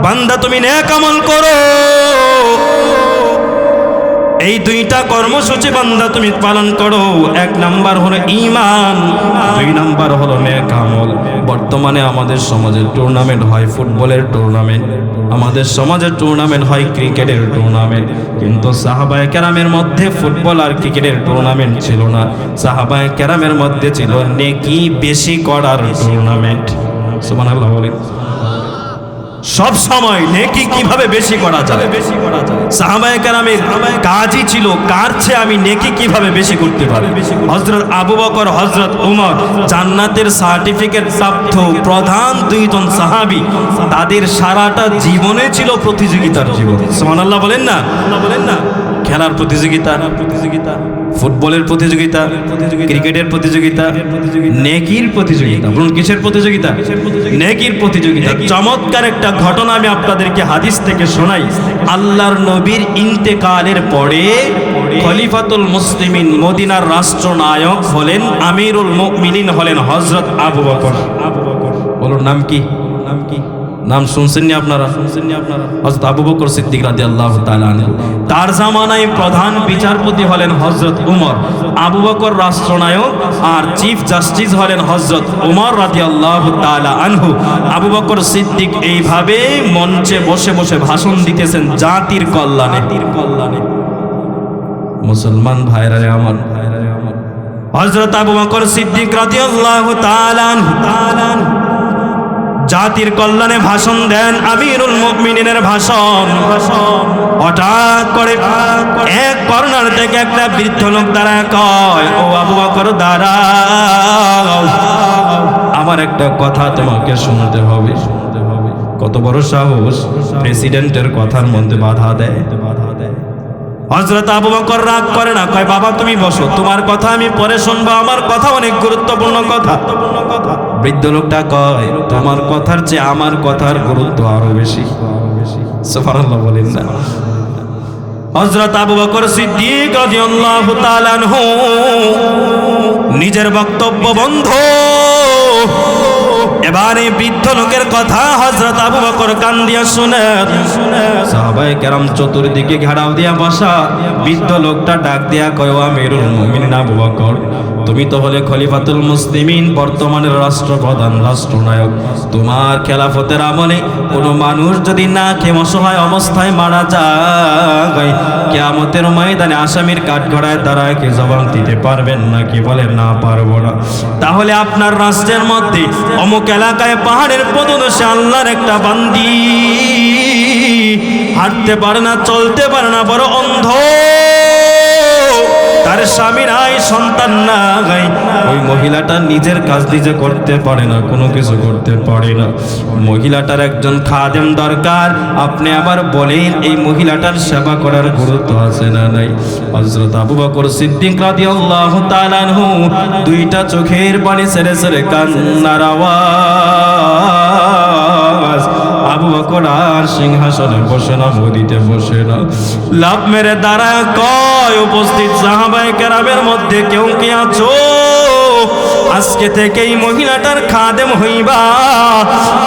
Speaker 1: বান্দা তুমি নেক আমল করো। এই 2টা কর্মসূচি বান্দা তুমি পালন করো। 1 নাম্বার হলো ঈমান, 2 নাম্বার হলো নেক আমল। বর্তমানে আমাদের সমাজে টুর্নামেন্ট হয়, ফুটবলের টুর্নামেন্ট, আমাদের সমাজে টুর্নামেন্ট হয় ক্রিকেটের টুর্নামেন্ট, কিন্তু সাহাবায়ে কেরামের মধ্যে ফুটবল আর ক্রিকেটের টুর্নামেন্ট ছিল না। সাহাবায়ে কেরামের মধ্যে ছিল নেকি বেশি করার টুর্নামেন্ট। সুবহানাল্লাহ বলেন। সব সময় নেকি কিভাবে বেশি করা যায়। সাহাবায়ে কেরামের কাজই ছিল কার চেয়ে আমি নেকি কিভাবে বেশি করতে পারি। হযরত আবু বকর, হযরত উমর জান্নাতের সার্টিফিকেট প্রাপ্ত প্রধান 2 জন সাহাবী, তাদের সারাটা জীবনে ছিল প্রতিযোগিতার জীবন। সুবহানাল্লাহ বলেন না? খেলার প্রতিযোগিতা, ফুটবলের প্রতিযোগিতা, ক্রিকেটের প্রতিযোগিতা, নেকির প্রতিযোগিতা। বলুন কিসের প্রতিযোগিতা? নেকির প্রতিযোগিতা। চমৎকার একটা ঘটনা আমি আপনাদেরকে হাদিস থেকে শোনাই। আল্লাহর নবীর ইন্তেকালের পরে খলিফাতুল মুসলিমিন, মদিনার রাষ্ট্রনায়ক হলেন, আমিরুল মুমিনিন হলেন হযরত আবু বকর। বলুন নাম কি? নাম শুনছেননি আপনারা? হযরত আবু বকর সিদ্দিক রাদিয়াল্লাহু তাআলা আনহু। তার জামানায় প্রধান বিচারপতি হলেন হযরত উমর। আবু বকর রাষ্ট্রনায়ক আর চিফ জাস্টিস হলেন হযরত উমর রাদিয়াল্লাহু তাআলা আনহু। আবু বকর সিদ্দিক এইভাবে মঞ্চে বসে বসে ভাষণ দিতেছেন জাতির কল্যাণে। মুসলমান ভাইরা আমার, হযরত আবু বকর সিদ্দিক রাদিয়াল্লাহু তাআলা আনহু জাতির কল্যাণে ভাষণ দেন, আমিরুল মুমিনিনের ভাষণ। হঠাৎ করে এক কর্নার থেকে একটা বৃদ্ধ লোক দাঁড়ায় কয়, ও আবু বকর দাঁড়াও, আমার একটা কথা তোমাকে শুনতে হবে। কত বড় সাহস, প্রেসিডেন্টের কথার মধ্যে বাধা দেয়। হযরত আবু বকর রাগ করে না, কয় বাবা তুমি বসো, তোমার কথা আমি পরে শুনবো, আমার কথা অনেক গুরুত্বপূর্ণ কথা। বৃদ্ধ লোকটা কয়, তোমার কথার চেয়ে আমার কথার গুরুত্ব আরো বেশি। সুবহানাল্লাহ বলেন না? হযরত আবু বকর সিদ্দিক রাদিয়াল্লাহু তাআলা আনহু নিজের বক্তব্য বন্ধ। এবারে বৃদ্ধ লোকের কথা হযরত আবু বকর কান দিয়া শুনেন। সাহাবায়ে কেরাম চতুর্দিকে ঘেরাও দিয়া বসা। বৃদ্ধ লোকটা ডাক দিয়া কয়, ও আমিরুল মুমিনিন আবু বকর, তুমি তো হলে খলিফাতুল মুসলিমিন, বর্তমানের রাষ্ট্রপ্রধান, রাষ্ট্রনায়ক। তোমার খেলাফতের আমলে কোনো মানুষ যদি না খেয়ে অসহায় অবস্থায় মারা যায়, কিয়ামতের ময়দানে আসামির কাঠগড়ায় দাঁড়ায় কি জবাব দিতে পারবেন নাকি? বলে না, পারবো না। তাহলে আপনার রাষ্ট্রের মধ্যে অমুক এলাকায় পাহাড়ের পদদেশে আল্লাহর একটা বান্দি হাঁটতে পারে না, চলতে পারে না, বড় অন্ধ, তার স্বামী নাই, সন্তান নাই, ওই মহিলাটা নিজের কাজ নিজে করতে পারে না, কোনো কিছু করতে পারে না। মহিলাটার একজন খাদেম দরকার। আপনি আবার বলেন এই মহিলাটার সেবা করার গুরুত্ব আছে না নাই? হযরত আবু বকর সিদ্দিক রাদিয়াল্লাহু তাআলা আনহু 2টা চোখের পানি ছেড়ে ছেড়ে কান্নার আওয়াজ। আবু বকর আর সিংহাসনে বসে না, মুদিতে বসে না, লাভ মেরে দাঁড়ায় কয়, উপস্থিত সাহাবায়ে কেরামের মধ্যে কেউ কি আছো? আজকে থেকে এই মহিলাটার খাদেম হইবা।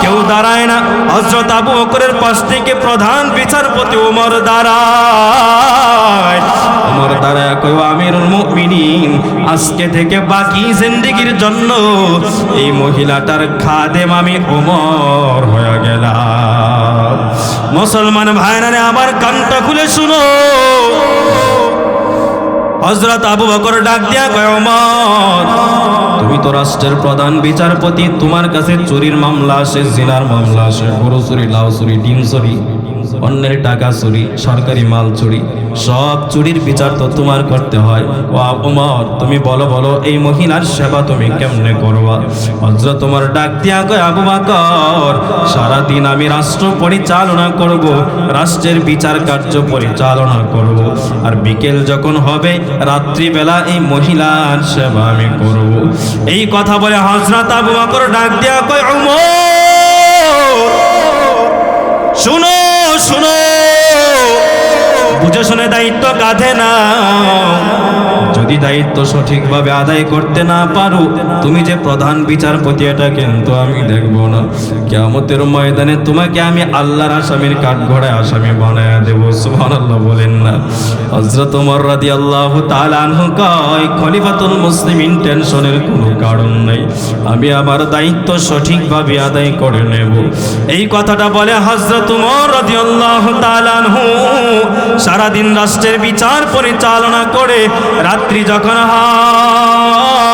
Speaker 1: কেউ দাঁড়ায় না। হযরত আবু বকরের পাশ থেকে প্রধান বিচারপতি ওমর দাঁড়ায়। ওমর দাঁড়ায় কয়, আমিরুল মুমিনিন, আজকে থেকে বাকি জিন্দেগির জন্য এই মহিলাটার খাদেম আমি ওমর হয়ে গেলাম। মুসলমান ভাইরা আমার কানটা খুলে শুনো, হযরত আবু বকর ডাক দিয়া কয়, ওমর, তুমি তো রাষ্ট্রের প্রধান বিচারপতি, তোমার কাছে চুরির মামলা আসে, জিনার মামলা আসে, গরু চুরি, লাউ চুরি, ডিম চুরি, অন্যের টাকা চুরি, সরকারি মাল চুরি, সব চুরির বিচার তো তোমার করতে হয়। ও ওমর, তুমি বলো বলো এই মহিলার সেবা তুমি কেমনে করবা? হযরত ওমর ডাক দিয়া কয়, আবু বকর, সারাদিন আমি রাষ্ট্র পরিচালনা করব, রাষ্ট্রের বিচার কার্য পরিচালনা করব, আর বিকেল যখন হবে রাত্রিবেলা এই মহিলার সেবা আমি করব। এই কথা বলে হযরত আবু বকর ডাক দিয়া কয়, ওমর, শুনো শুনো, বুঝে শুনে দায়িত্ব কাঁধে নাও। যদি দায়িত্ব সঠিকভাবে আদায় করতে না পারো, তুমি যে প্রধান বিচারপতি এটা কিন্তু আমি দেখব না। কিয়ামতের ময়দানে তোমাকে আমি আল্লাহর আসামির কাঠগড়ায় আসামি বানায়া দেব। সুবহানাল্লাহ বলেন না। হযরত ওমর রাদিয়াল্লাহু তাআলা আনহু কয়, খলিফাতুল মুসলিমিন টেনশনের কোনো কারণ নাই, আমি আমার দায়িত্ব সঠিকভাবে আদায় করে নেব। এই কথাটা বলে হযরত ওমর রাদিয়াল্লাহু তাআলা আনহু সারাদিন রাষ্ট্রের বিচার পরিচালনা করে রাত্রি যখন হয়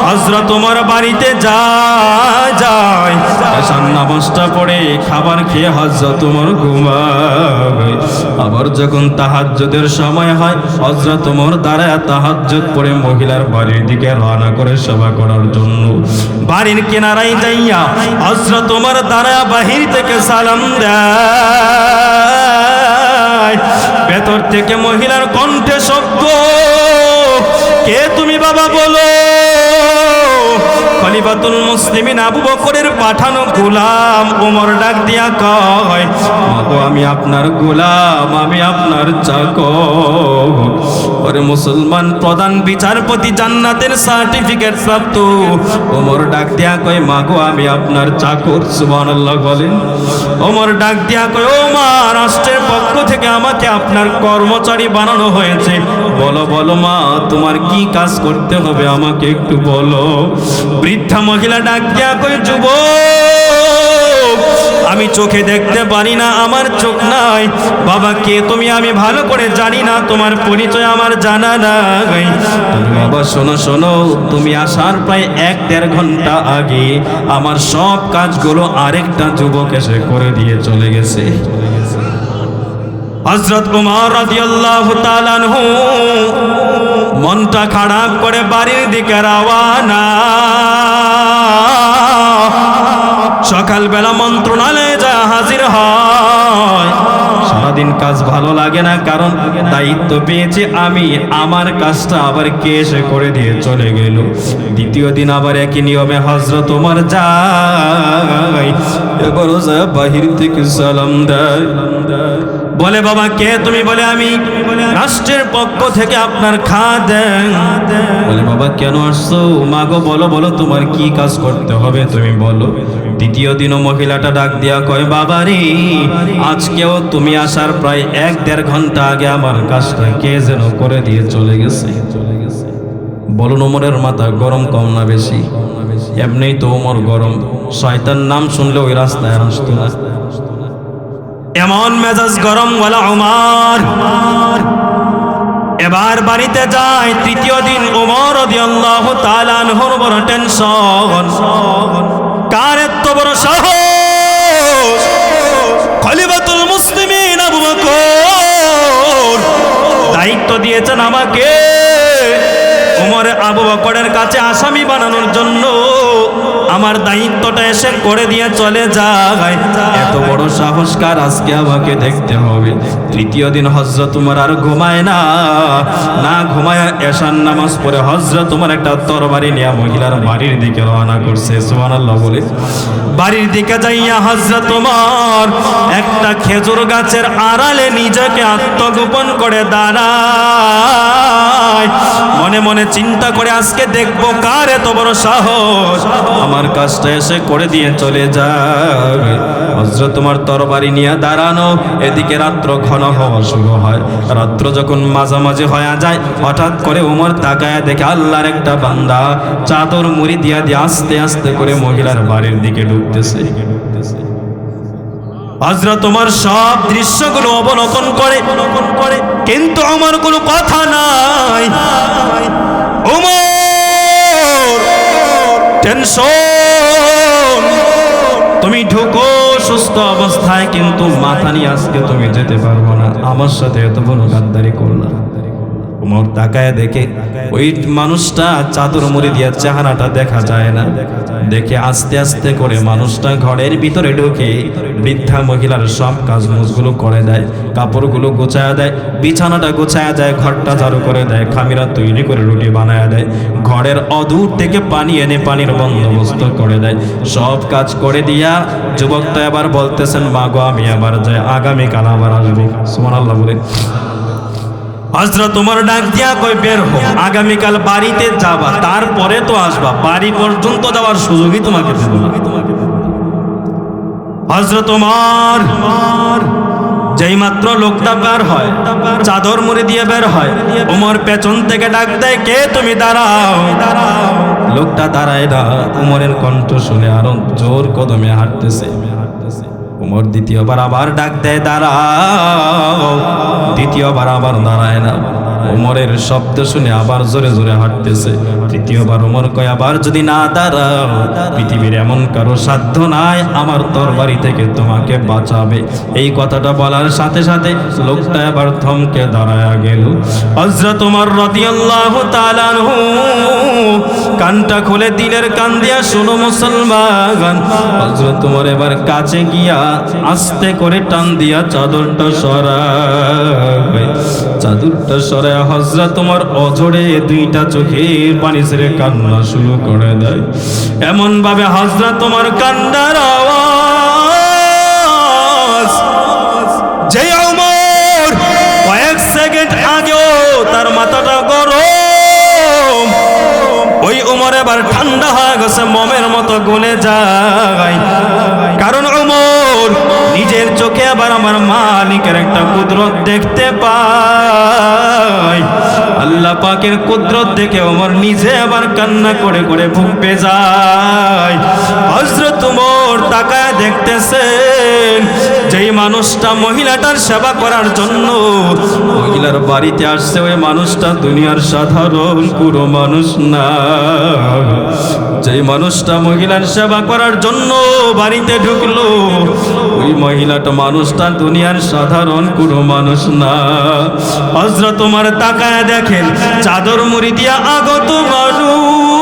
Speaker 1: হযরত ওমর বাড়িতে যায়, এশার নামাজটা পড়ে খাবার খেয়ে হযরত ওমর ঘুমায়। আবার যখন তাহাজ্জুদের সময় হয় হযরত ওমর দাঁড়ায় তাহাজ্জুদ পড়ে মহিলার বাড়ির দিকে রওনা করে সেবা করার জন্য। বাড়ির কিনারায় যাইয়া হযরত ওমর দাঁড়ায় বাহির থেকে সালাম দেয়। ভেতর থেকে মহিলার কণ্ঠে শব্দ, কে তুমি বাবা বলো? খলিফাতুল মুসলিমিন আবু বকরের পাঠানো গোলাম। ওমর ডাক দিয়া কয়, মাগো আমি আপনার গোলাম, আমি আপনার চাকর। ওরে মুসলমান প্রধান বিচারপতি জান্নাতের সার্টিফিকেট প্রাপ্ত। ওমর ডাক দিয়া কয়, মাগো আমি আপনার চাকর। সুবহানাল্লাহ বলেন। ওমর ডাক দিয়া কয়, ও মা, রাষ্ট্রের পক্ষ থেকে আমাকে আপনার কর্মচারী বানানো হয়েছে, বলো বলো মা, তোমার কি কাজ করতে হবে আমাকে একটু বলো। বৃদ্ধা মহিলা ডাক দিয়া কয়, যুবক, আমি চোখে দেখতে পারি না, আমার চোখ নাই। বাবা কে তুমি আমি ভালো করে জানি না, তোমার পরিচয় আমার জানা নাই। বাবা শোনো শোনো, তুমি আসার প্রায় 1-1.5 ঘন্টা আগে আমার সব কাজগুলো আরেকটা যুবক এসে করে দিয়ে চলে গেছে। হযরত ওমর রাদিয়াল্লাহু তাআলা আনহু মনটা খারাপ করে বাড়ির দিকে রওনা। সকালবেলা মন্ত্রণালয়ে যা হাজির হয়। সারাদিন কাজ ভালো লাগে না, কারণ দায়িত্ব পেয়েছি আমি, আমার কাজটা আবার কে এসে করে দিয়ে চলে গেল। দ্বিতীয় দিন আবার একই নিয়মে হযরত ওমর যায়। এবারও যায় বাহির থেকে সালাম দেয়, বলে বাবা কে তুমি? বলে আমি রাষ্ট্রের পক্ষ থেকে আপনার খাদেম। বলে বাবা কেন আসছো? মাগো বলো বলো তোমার কি কাজ করতে হবে তুমি বলো। দ্বিতীয় দিনও মহিলাটা ডাক দিয়া কয়, বাবা রে, আজকেও তুমি আসার প্রায় 1-1.5 ঘন্টা আগে আমার কাজটা কে যেন করে দিয়ে চলে গেছে। বলুন ওমরের মাথা গরম কম না বেশি? এমনিই তো ওমর গরম, শয়তান নাম শুনলে ওই রাস্তায় আর আসতো না। এমন মেজাজ গরম বলা ওমর। এবার বাড়িতে যায়। তৃতীয় দিন ওমর রাদিয়াল্লাহু তাআলা আনহুর বড় টেনশন, কার এত বড় সাহস? খলিফাতুল মুসলিমিন আবু বকর দায়িত্ব দিয়েছেন আমাকে ওমর আবু বকরের কাছে আসামি বানানোর জন্য। আমার দায়িত্বটা এসে করে দিয়ে চলে যায়। এত বড় সাহস কার? আজকে আমাকে দেখতে হবে। তৃতীয় দিন হযরত ওমর আর ঘুমায় না, না ঘুমায় এশার নামাজ পড়ে হযরত ওমর একটা তরবারি নিয়ে মহিলার বাড়ির দিকে রওনা করছে। সুবহানাল্লাহ বলে। বাড়ির দিকে যাইয়া হযরত ওমর একটা খেজুর গাছের আড়ালে নিজেকে আত্মগোপন করে দাঁড়ায়। মনে মনে চিন্তা করে আজকে দেখবো কার এত বড় সাহস, আমার কাজটা এসে করে দিয়ে চলে যায়। হযরত ওমর তরবারি নিয়ে দাঁড়ানো। এদিকে রাত্র ঘন হওয়া শুরু হয়। রাত্র যখন মাঝামাঝি হয়ে যায়, হঠাৎ করে ওমর তাকায় দেখে আল্লাহর একটা বান্দা চাদর মুড়ি দিয়া দিয়ে আস্তে আস্তে করে মহিলার বাড়ির দিকে ঢুকতেছে। হযরত ওমর সব দৃশ্যগুলো অবলোকন করে, কিন্তু আমার কোনো কথা নাই। ওমর টেনশন, তুমি ঢুকো সুস্থ অবস্থায়, কিন্তু মাথা নিয়ে আজকে তুমি যেতে পারবো না, আমার সাথে এত বড় গাদ্দারি করলা। ওমর তাকায় দেখে ওই মানুষটা চাদর মুড়ি দিয়ে চেহারাটা দেখা যায় না, দেখে আস্তে আস্তে করে মানুষটা ঘরের ভিতরে ঢুকে বৃদ্ধা মহিলার সব কাজ মুজগুলো করে দেয়, কাপড়গুলো গোছায় দেয়, বিছানাটা গোছায় দেয়, ঘরটা ঝাড়ু করে দেয়, খামিরা তৈরি করে রুটি বানায় দেয়, ঘরের অদূর থেকে পানি এনে পানির বন্দোবস্ত করে দেয়। সব কাজ করে দিয়া যুবকটা এবার বলতেছেন, মা গো আমি আবার যাই, আগামীকাল আবার আসবো। সুবহানাল্লাহ বলে হযরত ওমর ডাক দিয়া কই, বের হো, আগামীকাল বাড়িতে যাবা, তারপরে তো আসবা, বাড়ি পর্যন্ত যাওয়ার সুযোগই তোমাকে দেব না। হযরত ওমর যেই মাত্র লোকটা বের হয়, চাদর মুড়ি দিয়ে বের হয়, ওমর পেছন থেকে ডাক দেয়, কে তুমি? দাঁড়াও। লোকটা দাঁড়ায় না, ওমরের কণ্ঠ শুনে আরো জোর কদমে হাঁটতেছে। ওমর দ্বিতীয়বার আবার ডাক দেয়, দাঁড়াও। দ্বিতীয়বার আবার দাঁড়ায় না, ওমরের শব্দ শুনে আবার জোরে জোরে হাঁটতেছে। তৃতীয়বার ওমর কয়, আবার যদি না দাঁড়াও, পৃথিবীর এমন কারো সাধ্য নাই আমার তরবারি থেকে তোমাকে বাঁচাবে। এই কথাটা বলার সাথে সাথে লোকটা এবার থমকে দাঁড়ায় গেল। হযরত ওমর রাদিয়াল্লাহু তাআলা আনহু কানটা খুলে দিলের কান দিয়া, শোনো মুসলমান। হযরত ওমর এবার কাছে গিয়া আস্তে করে টান দিয়া চাদরটা সরায়, চাদরটা সরায় হযরত ওমর অঝরে দুইটা চোখের পানি ছেড়ে কান্না শুরু করে দেয়। এমন ভাবে হযরত ওমর কান্নার আওয়াজ, যে ওমর কয়েক সেকেন্ড আগেও তার মাথাটা গরম, ওই ওমর এবার ঠান্ডা হয়ে গেছে, মোমের মতো গলে যায়। কারণ ওমর নিজের চোখে আবার আমার মালিকের একটা কুদরত দেখতে পায়। আল্লাহ পাকের কুদরত দেখে ওমর নিজে আবার কান্না করে করে বুক যায়। হযরত ওমর তাকায় দেখতেছেন, যেই মানুষটা মহিলাটার সেবা করার জন্য মহিলার বাড়িতে আসছে, ওই মানুষটা দুনিয়ার সাধারণ কোনো মানুষ না। যেই মানুষটা মহিলার সেবা করার জন্য বাড়িতে ঢুকলো, ওই মহিলাটা মানুষটা দুনিয়ার সাধারণ কোনো মানুষ না। হযরত ওমর তাকায় দেখেন, চাদর মুড়ি দিয়া আগত মানুষ,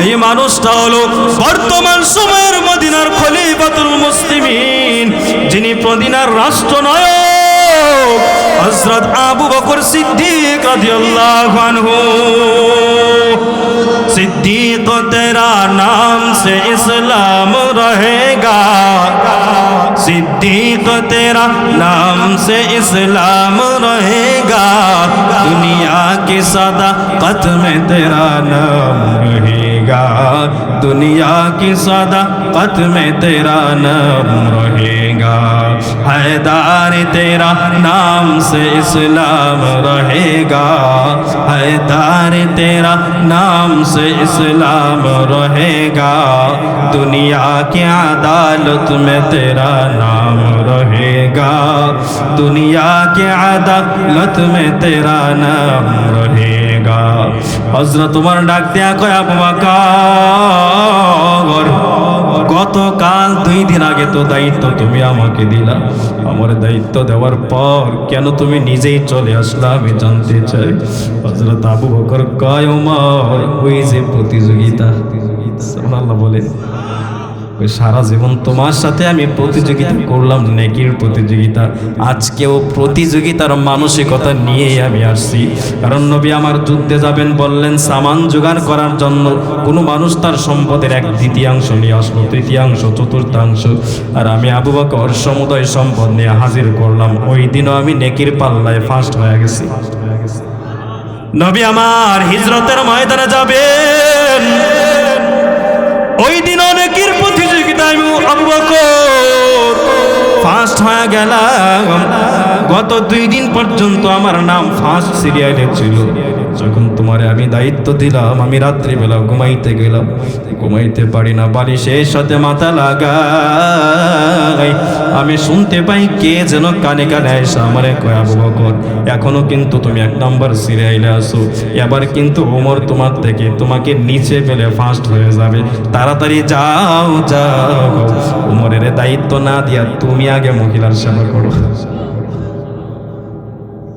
Speaker 1: এই মানুষটা হলো বর্তমান সময়ের মদিনার খলিফাতুল মুসলিমিন, যিনি মদিনার রাষ্ট্রনায়ক হযরত আবু বকর সিদ্দিক রাদিয়াল্লাহু আনহু। सिद्दीक तेरा नाम से इस्लाम रहेगा, सिद्दीक तेरा नाम से इस्लाम रहेगा, दुनिया की सदाकत में तेरा नाम रहेगा, दुनिया की सदाकत में तेरा नाम रहेगा, हैदर तेरा नाम से इस्लाम रहेगा, हैदर तेरा नाम से इस्लाम रहेगा, दुनिया की अदालत में तेरा नाम रहेगा, दुनिया की अदालत में तेरा नाम रहेगा। हजरत उमर डाक दिया कय আবু বকর, গতকাল 2 দিন আগে তো দায়িত্ব তুমি আমাকে দিলা, আমার দায়িত্ব দেওয়ার পর কেন তুমি নিজেই চলে আসলা আমি জানতে চাই। হযরত আবু বকর কয়, ওমর ওই যে প্রতিযোগিতা, সুবহানাল্লাহ বলেন, ওই সারা জীবন তোমার সাথে আমি প্রতিযোগিতা করলাম, নেকির প্রতিযোগিতা, আজকেও প্রতিযোগিতার মানসিকতা নিয়ে আমি আসছি। কারণ নবী আমার যুদ্ধে যাবেন বললেন, সামান জোগাড় করার জন্য কোনো মানুষ তার সম্পদের 1/3 নিয়ে আসলো, 1/3, 1/4, আর আমি আবু বকর সমুদয় সম্পদ নিয়ে হাজির করলাম। ওই দিনও আমি নেকির পাল্লায় ফার্স্ট হয়ে গেছি। নবী আমার হিজরতের ময়দানে যাবেন, ওই দিন অনেকের প্রতিযোগিতায় আবু বকর ফার্স্ট হয়ে গেলাম। গত 2 দিন পর্যন্ত আমার নাম ফার্স্ট সিরিয়ালে ছিল। যখন তোমারে আমি দায়িত্ব দিলাম, আমি রাত্রিবেলা ঘুমাইতে গেলাম, ঘুমাইতে পারি না, বালিশের সাথে মাথা লাগাই, আমি শুনতে পাই কে যেন কানে কানে এসে আমারে কয়, আবু বকর এখনো কিন্তু তুমি 1 নম্বর সিরিয়ালে আসো, এবার কিন্তু ওমর তোমার থেকে তোমাকে নিচে ফেলে ফার্স্ট হয়ে যাবে, তাড়াতাড়ি যাও যাও, ওমরের দায়িত্ব না দিয়া তুমি আগে মহিলার সেবা করো।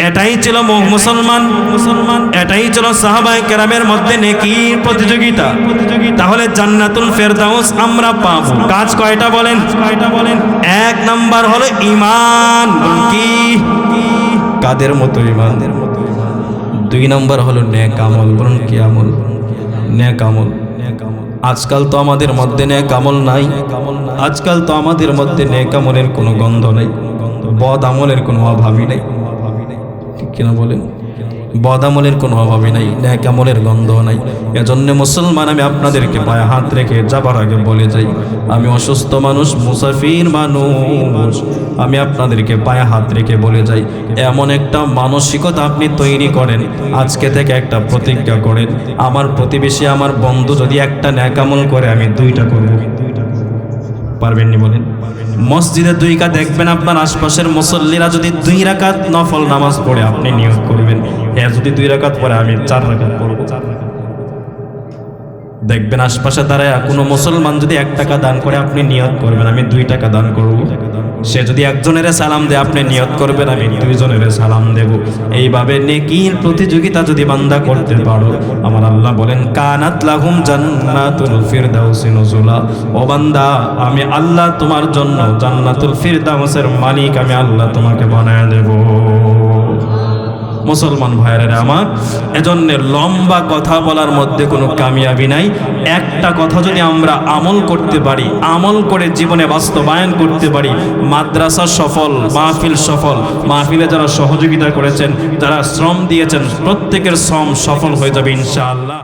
Speaker 1: এটাই ছিল মুসলমান, এটাই ছিল সাহাবায়ে কেরামের মধ্যে নেকির প্রতিযোগিতা। তাহলে জান্নাতুল ফেরদাউস আমরা পাবো, কাজ কয়টা বলেন? 1 নাম্বার হলো ঈমান। কি কাদের মতো ঈমান? 2 নাম্বার হলো নেক আমল। বলুন কি আমল? নেক আমল। আজকাল তো আমাদের মধ্যে নেক আমল নাই, আজকাল তো আমাদের মধ্যে নেক আমলের কোনো গন্ধ নাই, বদ আমলের কোনো অভাবই নাই, কিনা বলেন? বদ আমলের কোনো অভাবই নাই, নেক আমলের গন্ধ নাই। এজন্য মুসলমান, আমি আপনাদেরকে পায়ে হাত রেখে যাবার আগে বলে যাই, আমি অসুস্থ মানুষ, মুসাফির মানুষ, আমি আপনাদেরকে পায়ে হাত রেখে বলে যাই, এমন একটা মানসিকতা আপনি তৈরি করেন, আজকে থেকে একটা প্রতিজ্ঞা করেন, আমার প্রতিবেশী, আমার বন্ধু যদি একটা নেক আমল করে, আমি 2টা করব। পারবেননি বলেন? মসজিদে 2 রাকাত দেখবেন, আপনার আশপাশের মুসল্লিরা যদি 2 রাকাত নফল নামাজ পড়ে, আপনি নিয়ত করবেন, যদি 2 রাকাত পড়ে আমি 4 রাকাত পড়ব। দেখবেন আশপাশে দাঁড়ায় কোনো মুসলমান যদি 1 টাকা দান করে, আপনি নিয়ত করবেন আমি 2 টাকা দান করব। সে যদি একজনের সালাম দেয়, আপনি নিয়ত করবেন আমি 2 জনের সালাম দেব। এইভাবে নেকির প্রতিযোগিতা যদি বান্দা করতে পারো, আমার আল্লাহ বলেন, কানাত লাহুম জান্নাতুল ফিরদাউসি নুজুলা। ও বান্দা, আমি আল্লাহ তোমার জন্য জান্নাতুল ফিরদাউসের মালিক, আমি আল্লাহ তোমাকে বানায় দেব। মুসলমান ভাইয়েরা আমার, এজন্য লম্বা কথা বলার মধ্যে কোনো কামিয়াবি নাই। একটা কথা যদি আমরা আমল করতে পারি, আমল করে জীবনে বাস্তবায়ন করতে পারি, মাদ্রাসা সফল, মাহফিল সফল। মাহফিলে যারা সহযোগিতা করেছেন, যারা শ্রম দিয়েছেন, প্রত্যেকের শ্রম সফল হয়ে যাবে ইনশাআল্লাহ।